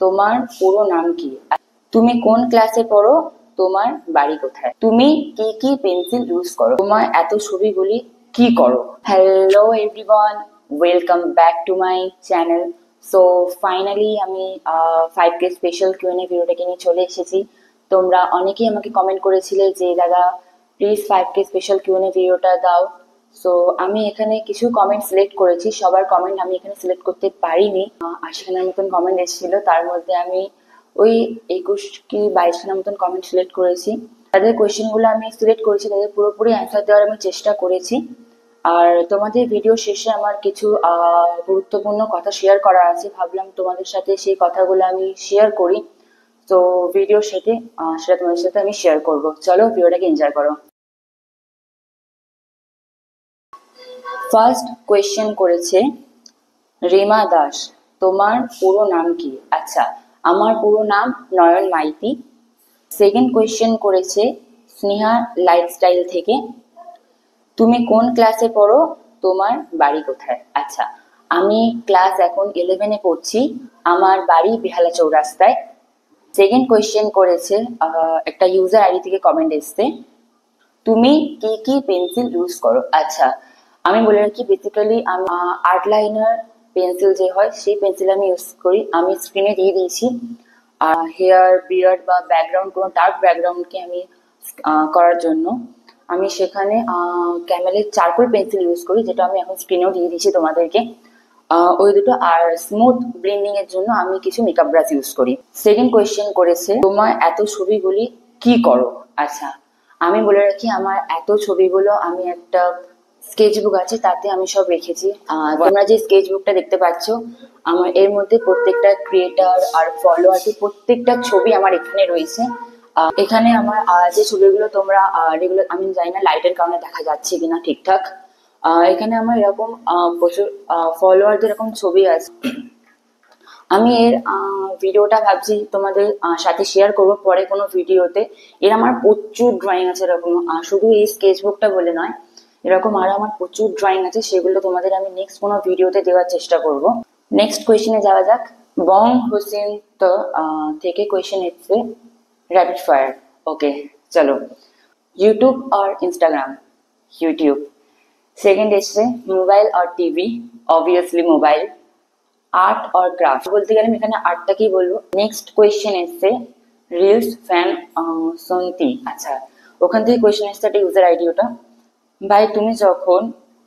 তোমার পুরো নাম কি? তুমি কোন ক্লাসে পড়ো? তোমার বাড়ি কোথায়? তুমি কি কি পেন্সিল ইউজ করো? তোমার এত ছবিগুলি কি করো? Hello everyone, welcome back to my channel. So finally আমি 5K স্পেশাল Q&A ভিডিওটাকে নিয়ে চলে এসেছি। তোমরা অনেকেই আমাকে কমেন্ট করেছিলে যে দাদা প্লিজ 5K স্পেশাল Q&A ভিডিওটা দাও। সো আমি এখানে কিছু কমেন্ট সিলেক্ট করেছি, সবার কমেন্ট আমি এখানে সিলেক্ট করতে পারিনি। 80খানার মতন কমেন্ট এসেছিল, তার মধ্যে আমি ওই 21 কি 22খানার মতন কমেন্ট সিলেক্ট করেছি। তাদের কোয়েশ্চেন গুলো আমি সিলেক্ট করেছি, তাদের পুরোপুরি অ্যান্সার দেওয়ার আমি চেষ্টা করেছি। আর তোমাদের ভিডিও শেষে আমার কিছু গুরুত্বপূর্ণ কথা শেয়ার করা আছে, ভাবলাম তোমাদের সাথে সেই কথাগুলো আমি শেয়ার করি। তো ভিডিও সেটা তোমাদের সাথে আমি শেয়ার করব। চলো ভিডিওটাকে এনজয় করো। ফার্স্ট কোয়েশ্চেন করেছে রিমা দাস, তোমার পুরো নাম কি? আচ্ছা, আমার পুরো নাম নয়ন মাইতি। সেকেন্ড কোয়েশ্চেন করেছে স্নেহা লাইফস্টাইল থেকে, তুমি কোন ক্লাসে পড়ো? তোমার বাড়ি কোথায়? আচ্ছা, আমি ক্লাস এখন 11-এ পড়ছি, আমার বাড়ি বেহালা চৌরাস্তায়। সেকেন্ড কোয়েশ্চেন করেছে একটা ইউজার আইডি থেকে কমেন্ট এসছে, তুমি কি কি পেন্সিল ইউজ করো? আচ্ছা, আমি বলে রাখি বেসিক্যালি আমি আর্ট লাইনার পেন্সিল যে হয় সেই পেন্সিল আমি ইউজ করি। আমি স্ক্রিনে দিয়ে দিয়েছি হেয়ার বিয়ার্ড বা ব্যাকগ্রাউন্ড, কোনো ডার্ক ব্যাকগ্রাউন্ডকে আমি করার জন্য আমি সেখানে ক্যামেলের চারকোল পেন্সিল ইউজ করি, যেটা আমি এখন স্ক্রিনেও দিয়ে দিয়েছি তোমাদেরকে। ওই দুটো। আর স্মুথ ব্লেন্ডিং এর জন্য আমি কিছু মেকআপ ব্রাশ ইউজ করি। সেকেন্ড কোয়েশ্চেন করেছে তোমার এত ছবিগুলি কি করো? আচ্ছা, আমি বলে রাখি আমার এত ছবিগুলো আমি একটা স্কেচবুক আছে, তাতে আমি সব রেখেছি। তোমরা যে স্কেচবুকটা দেখতে পাচ্ছ, আমার এর মধ্যে প্রত্যেকটা ক্রিয়েটার আর ফলোয়ারদের প্রত্যেকটা ছবি আমার এখানে রয়েছে। এখানে আমার যে ছবিগুলো তোমরা রেগুলার, আমি জানি না লাইটের কারণে দেখা যাচ্ছে কিনা ঠিকঠাক, এখানে আমার এরকম প্রচুর ফলোয়ারদের এরকম ছবি আছে। আমি এর ভিডিওটা ভাবছি তোমাদের সাথে শেয়ার করবো পরে কোনো ভিডিওতে। এর আমার প্রচুর ড্রয়িং আছে এরকম, শুধু এই স্কেচবুকটা বলে নয়, এরকম আরো আমার প্রচুর ড্রয়িং আছে, সেগুলো তোমাদের আমি নেক্সট কোনো ভিডিওতে দেওয়ার চেষ্টা করব। নেক্সট কোয়েশ্চেনে যাওয়া যাক। বং হোসেন তো থেকে কোয়েশ্চেন এসছে रैपिड फायर। ओके, चलो। यूट्यूब और इंस्टाग्राम। यूट्यूब। सेकंड এসছে মোবাইল और टीवी। Obviously mobile. आर्ट और क्राफ्ट বলতে গেলে আমি এখানে আর্টটাকেই বলবো। নেক্সট কোয়েশ্চেন এসছে রিলস ফ্যান সন্তি। আচ্ছা, ওখান থেকে কোয়েশ্চেন এসছে একটা ইউজার আইডি, ওটা ভাই তুমি যখন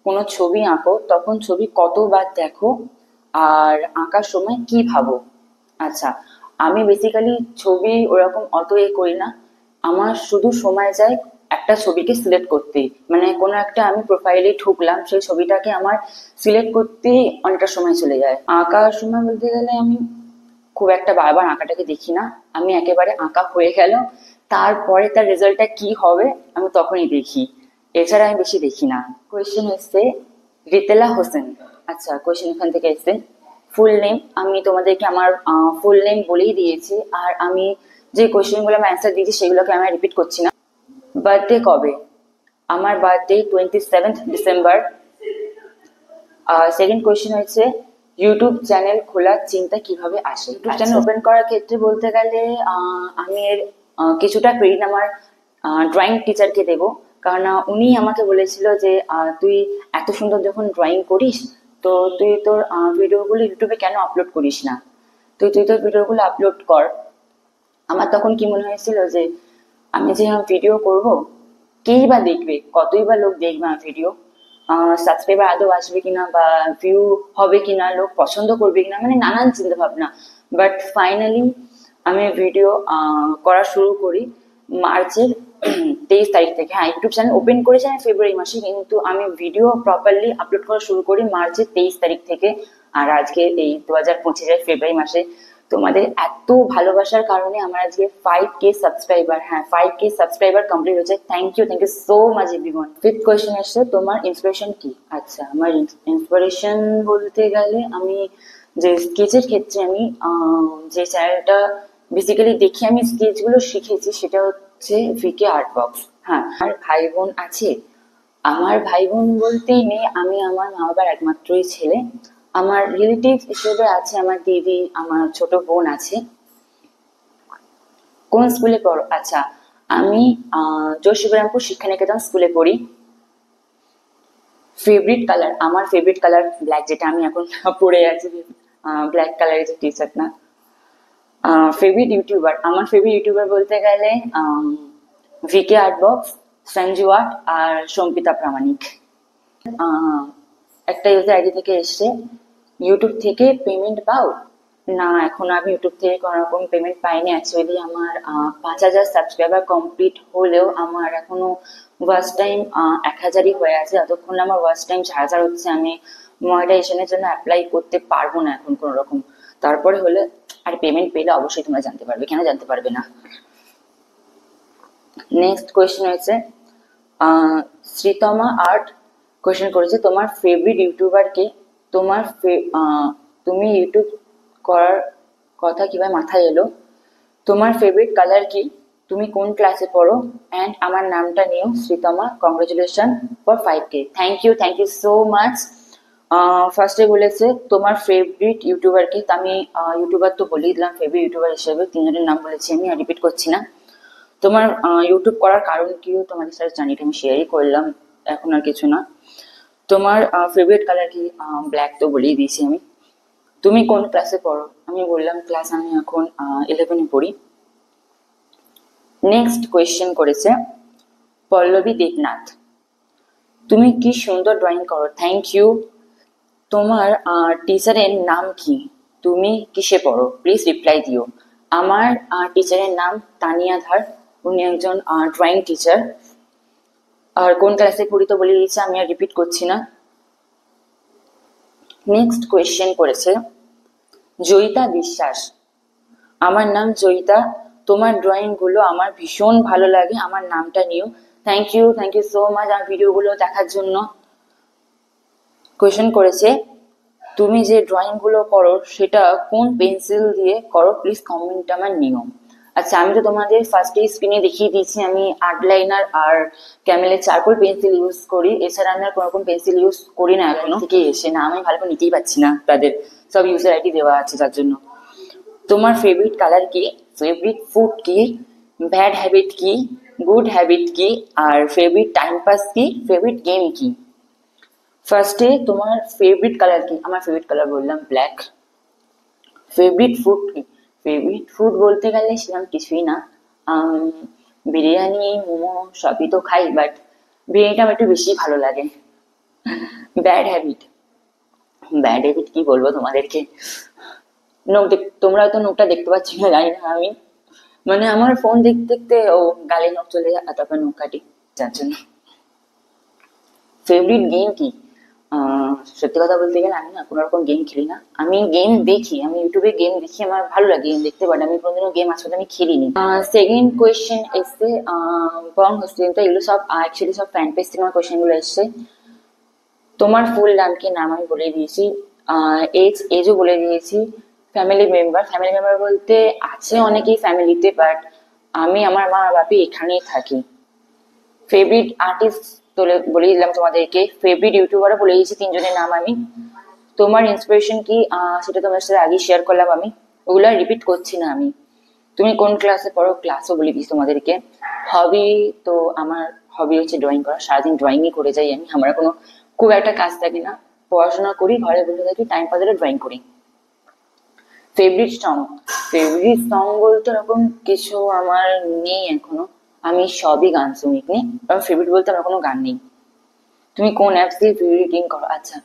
কোনো ছবি আঁকো তখন ছবি কতবার দেখো আর আঁকার সময় কি ভাবো? আচ্ছা, আমি বেসিক্যালি ছবি ওরকম অত করি না, আমার শুধু সময় যায় একটা ছবিকে সিলেক্ট করতে। মানে কোনো একটা আমি প্রোফাইলে ঢুকলাম, সেই ছবিটাকে আমার সিলেক্ট করতেই অনেকটা সময় চলে যায়। আঁকার সময় বলতে গেলে আমি খুব একটা বারবার আঁকাটাকে দেখি না, আমি একেবারে আঁকা হয়ে গেল তারপরে তার রেজাল্টটা কি হবে আমি তখনই দেখি, এছাড়া আমি বেশি দেখি না। কোয়েশ্চেন এসছে রিতেলা হোসেন। আচ্ছা, কোয়েশ্চেন এখান থেকে এসছে ফুল নেম। আমি তোমাদেরকে আমার ফুল নেম বলেই দিয়েছি, আর আমি যে কোয়েশ্চেনগুলো আমি অ্যান্সার দিয়েছি সেগুলোকে আমি রিপিট করছি না। বার্থডে কবে? আমার বার্থডে 27 ডিসেম্বর। সেকেন্ড কোয়েশ্চেন হচ্ছে ইউটিউব চ্যানেল খোলার চিন্তা কিভাবে আসে? ইউটিউব চ্যানেল ওপেন করার ক্ষেত্রে বলতে গেলে আমি এর কিছুটা ক্রেডিট আমার ড্রয়িং টিচারকে দেবো, কারণ উনি আমাকে বলেছিল যে তুই এত সুন্দর যখন ড্রয়িং করিস তো তুই তোর ভিডিওগুলো ইউটিউবে কেন আপলোড করিস না, তুই তোর ভিডিওগুলো আপলোড কর। আমার তখন কি মনে হয়েছিল যে আমি যে ভিডিও করব, কেই বা দেখবে, কতই বা লোক দেখবে আমার ভিডিও, সাবস্ক্রাইবার আদৌ আসবে কিনা বা ভিউ হবে কিনা, লোক পছন্দ করবে কিনা, মানে নানান চিন্তা ভাবনা। বাট ফাইনালি আমি ভিডিও করা শুরু করি মার্চের 23 তারিখ থেকে। হ্যাঁ, ইউটিউব চ্যানেল ওপেন করেছি আমি ফেব্রুয়ারি মাসে, কিন্তু আমি ভিডিও প্রপারলি আপলোড করা শুরু করি মার্চের 23 তারিখ থেকে। আর আজকে এই 2025 ফেব্রুয়ারি মাসে তোমাদের এত ভালোবাসার কারণে আমার আজকে 5K সাবস্ক্রাইবার, হ্যাঁ 5K সাবস্ক্রাইবার কমপ্লিট হয়েছে। Thank you so much everyone. Fifth question এসছে তোমার ইন্সপিরেশন কি? আচ্ছা, আমার ইন্সপিরেশন বলতে গেলে আমি যে স্কেচের ক্ষেত্রে আমি যে চ্যানেলটা বেসিক্যালি দেখে আমি স্কেচগুলো শিখেছি সেটা হচ্ছে VK আর্ট বক্স। হ্যাঁ, আর ভাই বোন আছে? আমার ভাই বোন বলতেই নেই, আমি আমার মা বাবার একমাত্রই ছেলে। আমার রিলেটিভ হিসেবে আছে আমার দিদি, আমার ছোট বোন আছে। কোন স্কুলে পড়ো? আচ্ছা, আমি যোশীবিরামপুর শিক্ষানিকেতন স্কুলে পড়ি। ফেভারিট কালার, আমার ফেভারিট কালার ব্ল্যাক, যেটা আমি এখন পরে আছি, ব্ল্যাক কালারের যে টি শার্ট না। ফেভারিট ইউটিউবার, আমার ফেভারিট ইউটিউবার বলতে গেলে ভিকে আর্টবক্স, সঞ্জু আর্ট আর সম্পিতা প্রামাণিক। একটা ইউজার আইডি থেকে এসছে, ইউটিউব থেকে পেমেন্ট পাও? না, এখন আমি ইউটিউব থেকে কোনো রকম পেমেন্ট পাইনি। অ্যাকচুয়ালি আমার 5,000 সাবস্ক্রাইবার কমপ্লিট হলেও আমার এখনো ওয়াচ টাইম 1,000ই হয়ে আছে। যতক্ষণ আমার ওয়াচ টাইম 4,000 হচ্ছে আমি মনিটাইজেশনের জন্য অ্যাপ্লাই করতে পারবো না এখন কোনো রকম। তারপরে হলে আর পেমেন্ট পেলে অবশ্যই তোমরা জানতে পারবে, কেন জানতে পারবে না। নেক্সট কোয়েশ্চেন হয়েছে শ্রীতমা আর্ট কোয়েশ্চেন করেছে, তোমার ফেভারিট ইউটিউবার কে? তোমার তুমি ইউটিউব করার কথা কিভাবে মাথায় এলো? তোমার ফেভারিট কালার কি? তুমি কোন ক্লাসে পড়ো? অ্যান্ড আমার নামটা নিও Sritama. Congratulation for 5K। Thank you so much. ফার্স্টে বলেছে তোমার ফেভারিট ইউটিউবার কি? আমি ইউটিউবার তো বলেই দিলাম, ফেভারিট ইউটিউবার হিসেবে তিনজনের নাম বলেছি, আমি আর রিপিট করছি না। তোমার ইউটিউব করার কারণ কিও তোমাদের সাথে জানি, আমি শেয়ারই করলাম, এখন আর কিছু না। তোমার ফেভারিট কালার কি? ব্ল্যাক তো বলেই দিয়েছি আমি। তুমি কোন ক্লাসে পড়ো? আমি বললাম ক্লাস আমি এখন 11-এ পড়ি। নেক্সট কোয়েশ্চেন করেছে পল্লবী দেবনাথ, তুমি কি সুন্দর ড্রয়িং করো। Thank you. তোমার টিচারের নাম কি? তুমি কিসে পড়ো? প্লিজ রিপ্লাই দিও। আমার টিচারের নাম তানিয়া ধার, উনি একজন ড্রয়িং টিচার। আর কোন ক্লাসে পড়ি তো বলে দিয়েছে, আমি আর রিপিট করছি না। নেক্সট কোয়েশ্চেন করেছে জয়িতা বিশ্বাস, আমার নাম জয়িতা, তোমার ড্রয়িং গুলো আমার ভীষণ ভালো লাগে, আমার নামটা নিও। থ্যাংক ইউ সো মাচ আমার ভিডিওগুলো দেখার জন্য। কোয়েশ্চেন করেছে তুমি যে ড্রয়িং গুলো করো সেটা কোন পেন্সিল দিয়ে করো, প্লিজ কমেন্ট আমার নিও। আচ্ছা, আমি তো তোমাদের ফার্স্টে স্ক্রিনে দেখিয়ে দিয়েছি, আমি আর্ট লাইনার আর ক্যামেলের চারকোল পেন্সিল ইউজ করি, এছাড়া আমি আর কোনো রকম পেন্সিল ইউজ করি না এখনো থেকে এসে। না, আমি ভালো করে নিতেই পারছি না, তাদের সব ইউজার আইডি দেওয়া আছে তার জন্য। তোমার ফেভারিট কালার কি? ফেভারিট ফুড কি? ব্যাড হ্যাবিট কি? গুড হ্যাবিট কি? আর ফেভারিট টাইম পাস কি? ফেভারিট গেম কি? ফার্স্টে তোমার ফেভারিট কালার কি? আমার ফেভারিট কালার বললাম ব্ল্যাক। ফেভারিট ফুড কি? ফেভারিট ফুড বলতে গেলে সেরকম কিছুই না, বিরিয়ানি মোমো সবই তো খাই, বাট বিরিয়ানিটা আমার একটু বেশি ভালো লাগে। ব্যাড হ্যাবিট, ব্যাড হ্যাবিট কি বলবো তোমাদেরকে, নোক তোমরা তো নোকটা দেখতে পাচ্ছ না জানি না, আমি মানে আমার ফোন দেখতে দেখতে ও গালে নখ চলে যায়, তারপর নখ কাটি, যার জন্য। ফেভারিট গেম কি? সত্যি কথা বলতে গেলে আমি না কোনো রকম গেম খেলি না, আমি গেম দেখি, আমি ইউটিউবে গেম দেখি, আমার ভালো লাগে গেম দেখতে, বাট আমি কোনোদিনও গেম আসলে আমি খেলিনি। সেকেন্ড কোয়েশ্চেন এসছে বং হোস্টেল, তো এগুলো সব অ্যাকচুয়ালি সব ফ্যান পেজ থেকে আমার কোয়েশ্চেন গুলো এসছে। তোমার ফুল নাম কি? নাম আমি বলে দিয়েছি। এজও বলে দিয়েছি। ফ্যামিলি মেম্বার বলতে আছে অনেকেই ফ্যামিলিতে, বাট আমি আমার মা বাপি এখানেই থাকি। ফেভারিট আর্টিস্ট বলে দিলাম তোমাদেরকে। ফেভারিট ইউটিউবারও বলে দিয়েছি, তিনজনের নাম আমি। তোমার ইন্সপিরেশন কি? সেটা তোমার সাথে আগে শেয়ার করলাম আমি, ওগুলো রিপিট করছি না আমি। তুমি কোন ক্লাসে পড়ো? ক্লাসও বলে দিয়েছি তোমাদেরকে। হবি তো আমার হবি হচ্ছে ড্রয়িং করা, সারাদিন ড্রয়িংই করে যাই আমি, আমার কোনো খুব একটা কাজ থাকে না, পড়াশোনা করি, ঘরে বসে থাকি, টাইম পাস হলে ড্রয়িং করি। ফেভারিট সং বলতে এরকম কিছু আমার নেই এখনো, আমি সবই গান শুনি, কারণ ফেভারিট বলতে আমার কোনো গান নেই। তুমি কোন অ্যাপস দিয়ে ভিডিও এডিটিং করো? আচ্ছা,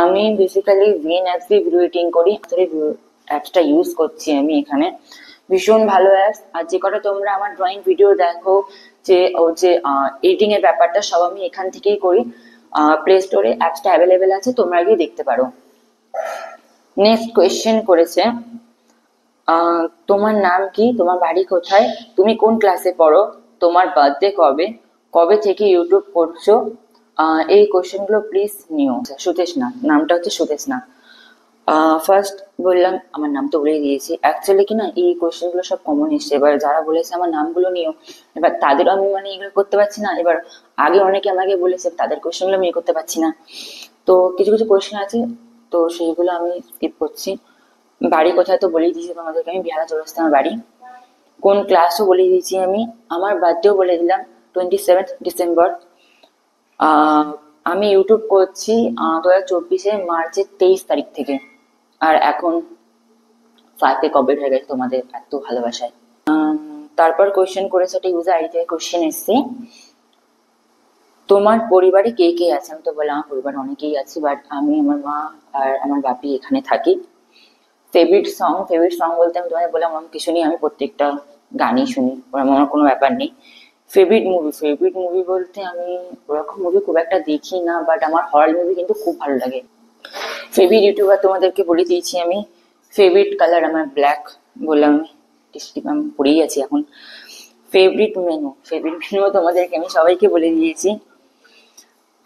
আমি বেসিক্যালি ভিএন অ্যাপস দিয়ে ভিডিও এডিটিং করি, অ্যাপসটা ইউজ করছি আমি এখানে, ভীষণ ভালো অ্যাপস। আর যে কটা তোমরা আমার ড্রয়িং ভিডিও দেখো, যে ও যে এডিটিং এর ব্যাপারটা সব আমি এখান থেকেই করি, প্লে স্টোরে অ্যাপসটা অ্যাভেলেবেল আছে, তোমরা গিয়ে দেখতে পারো। নেক্সট কোয়েশ্চেন করেছে তোমার নাম কি? তোমার বাড়ি কোথায়? তুমি কোন ক্লাসে পড়ো? তোমার বার্থডে কবে? কবে থেকে ইউটিউব করছো? এই কোয়েশ্চেন গুলো প্লিজ নিও। সুতেশ নাথ, নামটা হচ্ছে সুতেশ নাথ। ফার্স্ট বললাম আমার নাম তো বলে দিয়েছি। অ্যাকচুয়ালি কি না, এই কোয়েশ্চেন গুলো সব কমন এসছে, এবার যারা বলেছে আমার নামগুলো নিও, এবার তাদেরও আমি মানে এগুলো করতে পারছি না, এবার আগে অনেকে আমাকে বলেছে তাদের কোয়েশ্চেন গুলো আমি করতে পারছি না। তো কিছু কিছু কোয়েশ্চেন আছে তো সেইগুলো আমি স্কিপ করছি। বাড়ি কোথায় তো বলেই দিয়েছি তোমাদেরকে, আমি বেহালা চৌরাস্তা আমার বাড়ি। কোন ক্লাসও বলে দিয়েছি আমি। আমার বার্থডেও বলে দিলাম, 27 ডিসেম্বর। আমি ইউটিউব করছি 2024 মার্চের 23 তারিখ থেকে। আর এখন 5 কমপ্লিট হয়ে গেছে তোমাদের এত ভালোবাসায়। তারপর কোয়েশ্চেন করেছে, একটা ইউজার আইডি থেকে কোয়েশ্চেন এসছে, তোমার পরিবারে কে কে আছে? আমি তো বললাম আমার পরিবারে অনেকেই আছে, বাট আমি, আমার মা আর আমার বাপি এখানে থাকি। ফেভারিট সং বলতে আমি তোমাদের বললাম আমার কিছু নেই, আমি প্রত্যেকটা গানই শুনি, আমার কোনো ব্যাপার নেই। ফেভারিট মুভি বলতে আমি ওরকম মুভি খুব একটা দেখি না, বাট আমার হরর মুভি কিন্তু খুব ভালো লাগে। ফেভারিট ইউটিউবার তোমাদেরকে বলে দিয়েছি আমি। ফেভারিট কালার আমার ব্ল্যাক, বললাম আমি টিস্টিপ আমি পড়েই আছি এখন। ফেভারিট মেনু তোমাদেরকে আমি সবাইকে বলে দিয়েছি।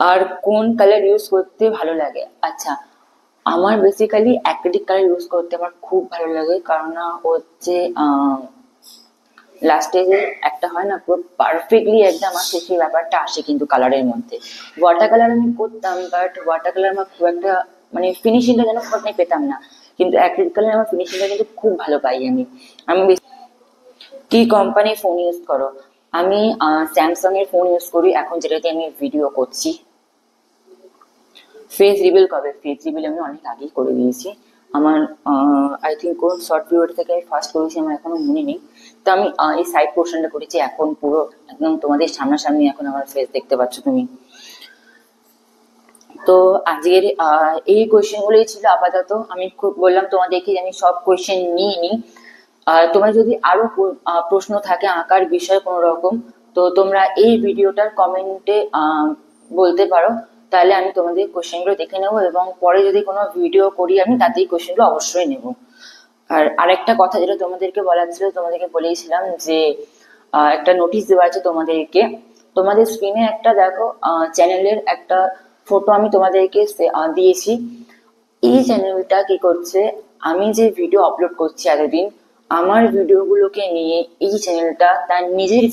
আর কোন কালার ইউজ করতে ভালো লাগে? আচ্ছা, আমার বেসিক্যালি অ্যাক্রিলিক কালার ইউজ করতে আমার খুব ভালো লাগে, কারণ হচ্ছে লাস্টে যে একটা হয় না পুরো পারফেক্টলি একদম আমার সেই ব্যাপারটা আসে কিন্তু কালারের মধ্যে। ওয়াটার কালার আমি করতাম, বাট ওয়াটার কালার আমার খুব একটা মানে ফিনিশিংটা যেন খুব একটা পেতাম না, কিন্তু অ্যাক্রিলিক কালার আমার ফিনিশিংটা কিন্তু খুব ভালো পাই আমি। কি কোম্পানির ফোন ইউজ করো? আমি স্যামসাং এর ফোন ইউজ করি এখন, যেটাতে আমি ভিডিও করছি। ফেস রিভিল কবে? ফেস রিভিল আমি অনেক আগেই করে দিয়েছি। আমার আই থিঙ্ক কোন শর্ট ভিডিও থেকে আমি ফার্স্ট করেছি আমার এখনো মনে নেই। তো আমি এই সাইড পোর্শনটা করেছি, এখন পুরো একদম তোমাদের সামনাসামনি এখন আমার ফেস দেখতে পাচ্ছ তুমি। তো আজকের এই কোয়েশ্চেন গুলোই ছিল আপাতত। আমি খুব বললাম তোমাদেরকে আমি সব কোয়েশ্চেন নিয়ে নিই। তোমার যদি আরো প্রশ্ন থাকে আঁকার বিষয়ে কোনো রকম, তো তোমরা এই ভিডিওটার কমেন্টে বলতে পারো, তাহলে আমি তোমাদের কোয়েশ্চেন গুলো দেখে নেবো, এবং পরে যদি কোনো ভিডিও করি আমি তাতেই কোয়েশ্চেন গুলো অবশ্যই নেবো। আর আরেকটা কথা যেটা তোমাদেরকে বলার ছিল, তোমাদেরকে বলেছিলাম যে একটা নোটিশ দেওয়া আছে তোমাদেরকে। তোমাদের স্ক্রিনে একটা দেখো চ্যানেলের একটা ফটো আমি তোমাদেরকে দিয়েছি। এই চ্যানেলটা কি করছে, আমি যে ভিডিও আপলোড করছি এতদিন, আমার ভিডিওগুলোকে নিয়ে এই চ্যানেলটা তার নিজের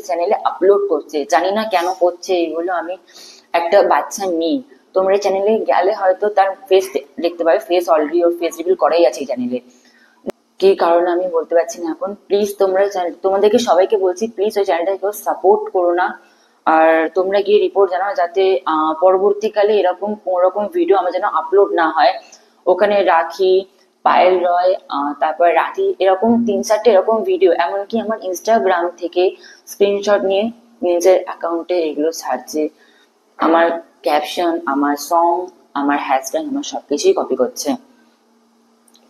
চ্যানেলে আপলোড করছে। জানি না কেন করছে এগুলো, আমি একটা বাচ্চা মেয়ে, তোমরা চ্যানেলে গেলে হয়তো তার ফেস দেখতে পাবে, ফেস অলরেডি ওর ফেস রিভিল করাই আছে এই চ্যানেলে। কি কারণে আমি বলতে পারছি না এখন। প্লিজ তোমরা তোমাদেরকে সবাইকে বলছি, প্লিজ ওই চ্যানেলটাকে কেউ সাপোর্ট করো না। আর তোমরা গিয়ে রিপোর্ট জানাও, যাতে পরবর্তীকালে এরকম কোন রকম ভিডিও আমার যেন আপলোড না হয়। ওখানে রাখি, পায়েল রয়, তারপর রাধি, এরকম 3-4টে এরকম ভিডিও, এমনকি আমার ইনস্টাগ্রাম থেকে স্ক্রিনশট নিয়ে নিজের অ্যাকাউন্টে এগুলো ছাড়ছে। আমার ক্যাপশন, আমার সং, আমার হ্যাশট্যাগ, আমার সবকিছুই কপি করছে।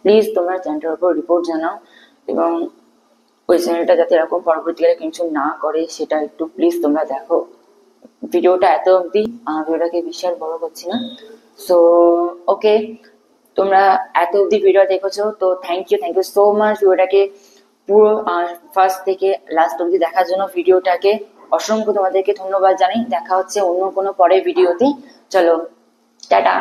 প্লিজ তোমরা চ্যানেলটার উপর রিপোর্ট জানাও, এবং ওই চ্যানেলটা যাতে এরকম পরবর্তীকালে কিছু না করে সেটা একটু প্লিজ তোমরা দেখো। ভিডিওটা এত অবধি, ভিডিওটাকে বিশাল বড় করছি না। সো ওকে, তোমরা এত অবধি ভিডিও দেখেছো তো থ্যাংক ইউ সো মাচ। ভিডিওটাকে পুরো ফার্স্ট থেকে লাস্ট অবধি দেখার জন্য ভিডিওটাকে অসংখ্য তোমাদেরকে ধন্যবাদ জানাই। দেখা হচ্ছে অন্য কোনো পরের ভিডিওতে। চলো, টাটা।